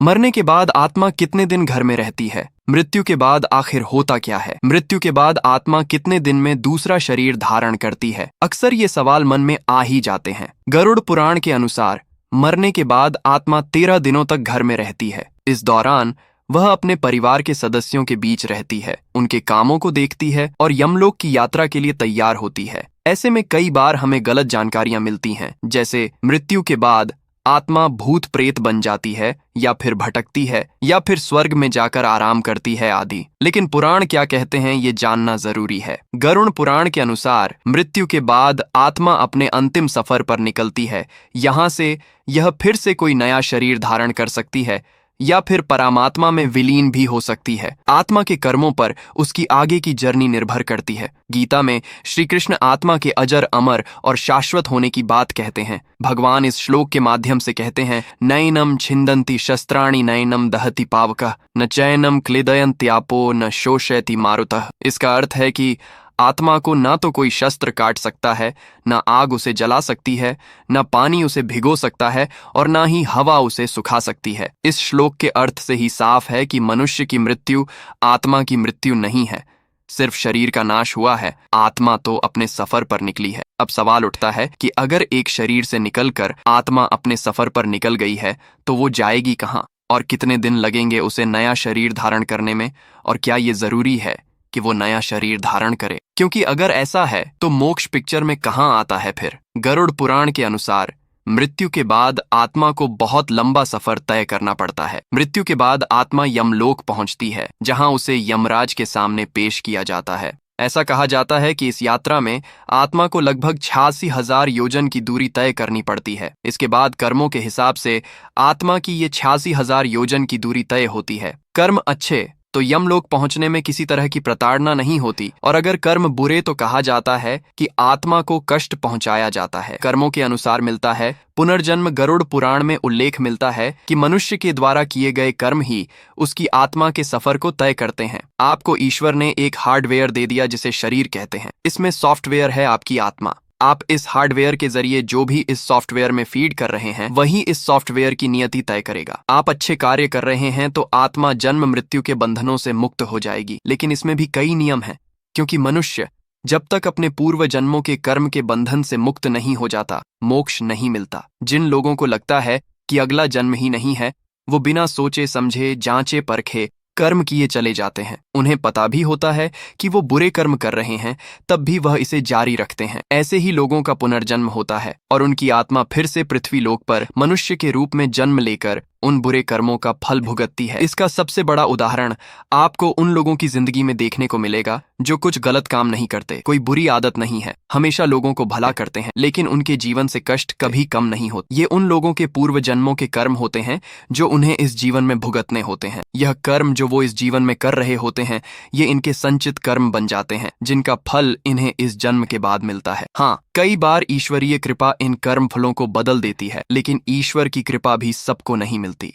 मरने के बाद आत्मा कितने दिन घर में रहती है? मृत्यु के बाद आखिर होता क्या है? मृत्यु के बाद आत्मा कितने दिन में दूसरा शरीर धारण करती है? अक्सर ये सवाल मन में आ ही जाते हैं। गरुड़ पुराण के अनुसार मरने के बाद आत्मा 13 दिनों तक घर में रहती है। इस दौरान वह अपने परिवार के सदस्यों के बीच रहती है, उनके कामों को देखती है और यमलोक की यात्रा के लिए तैयार होती है। ऐसे में कई बार हमें गलत जानकारियां मिलती हैं, जैसे मृत्यु के बाद आत्मा भूत प्रेत बन जाती है, या फिर भटकती है, या फिर स्वर्ग में जाकर आराम करती है आदि। लेकिन पुराण क्या कहते हैं ये जानना जरूरी है। गरुड़ पुराण के अनुसार मृत्यु के बाद आत्मा अपने अंतिम सफर पर निकलती है। यहाँ से यह फिर से कोई नया शरीर धारण कर सकती है या फिर परमात्मा में विलीन भी हो सकती है। आत्मा के कर्मों पर उसकी आगे की जर्नी निर्भर करती है। गीता में श्री कृष्ण आत्मा के अजर, अमर और शाश्वत होने की बात कहते हैं। भगवान इस श्लोक के माध्यम से कहते हैं, नैनम छिंदन्ति शस्त्राणि नैनम दहति पावकः न चैनम क्लेदयन्त्यापो न शोषयति मारुतः। इसका अर्थ है कि आत्मा को ना तो कोई शस्त्र काट सकता है, ना आग उसे जला सकती है, ना पानी उसे भिगो सकता है और ना ही हवा उसे सुखा सकती है। इस श्लोक के अर्थ से ही साफ है कि मनुष्य की मृत्यु आत्मा की मृत्यु नहीं है। सिर्फ शरीर का नाश हुआ है, आत्मा तो अपने सफर पर निकली है। अब सवाल उठता है कि अगर एक शरीर से निकलकर आत्मा अपने सफर पर निकल गई है तो वो जाएगी कहाँ और कितने दिन लगेंगे उसे नया शरीर धारण करने में, और क्या ये जरूरी है कि वो नया शरीर धारण करे? क्योंकि अगर ऐसा है तो मोक्ष पिक्चर में कहाँ आता है फिर? गरुड़ पुराण के अनुसार मृत्यु के बाद आत्मा को बहुत लंबा सफर तय करना पड़ता है। मृत्यु के बाद आत्मा यमलोक पहुंचती है, जहां उसे यमराज के सामने पेश किया जाता है। ऐसा कहा जाता है कि इस यात्रा में आत्मा को लगभग 86,000 योजन की दूरी तय करनी पड़ती है। इसके बाद कर्मों के हिसाब से आत्मा की ये 86,000 योजन की दूरी तय होती है। कर्म अच्छे तो यमलोक पहुंचने में किसी तरह की प्रताड़ना नहीं होती, और अगर कर्म बुरे तो कहा जाता है कि आत्मा को कष्ट पहुंचाया जाता है। कर्मों के अनुसार मिलता है पुनर्जन्म। गरुड़ पुराण में उल्लेख मिलता है कि मनुष्य के द्वारा किए गए कर्म ही उसकी आत्मा के सफर को तय करते हैं। आपको ईश्वर ने एक हार्डवेयर दे दिया जिसे शरीर कहते हैं। इसमें सॉफ्टवेयर है आपकी आत्मा। आप इस हार्डवेयर के जरिए जो भी इस सॉफ्टवेयर में फीड कर रहे हैं वही इस सॉफ्टवेयर की नियति तय करेगा। आप अच्छे कार्य कर रहे हैं तो आत्मा जन्म मृत्यु के बंधनों से मुक्त हो जाएगी। लेकिन इसमें भी कई नियम हैं, क्योंकि मनुष्य जब तक अपने पूर्व जन्मों के कर्म के बंधन से मुक्त नहीं हो जाता, मोक्ष नहीं मिलता। जिन लोगों को लगता है कि अगला जन्म ही नहीं है, वो बिना सोचे समझे, जांचे परखे कर्म किए चले जाते हैं। उन्हें पता भी होता है कि वो बुरे कर्म कर रहे हैं, तब भी वह इसे जारी रखते हैं। ऐसे ही लोगों का पुनर्जन्म होता है और उनकी आत्मा फिर से पृथ्वी लोक पर मनुष्य के रूप में जन्म लेकर उन बुरे कर्मों का फल भुगतती है। इसका सबसे बड़ा उदाहरण आपको उन लोगों की जिंदगी में देखने को मिलेगा जो कुछ गलत काम नहीं करते, कोई बुरी आदत नहीं है, हमेशा लोगों को भला करते हैं, लेकिन उनके जीवन से कष्ट कभी कम नहीं होते। ये उन लोगों के पूर्व जन्मों के कर्म होते हैं जो उन्हें इस जीवन में भुगतने होते हैं। यह कर्म जो वो इस जीवन में कर रहे होते हैं, ये इनके संचित कर्म बन जाते हैं, जिनका फल इन्हें इस जन्म के बाद मिलता है। हाँ, कई बार ईश्वरीय कृपा इन कर्म फलों को बदल देती है, लेकिन ईश्वर की कृपा भी सबको नहीं मिलती।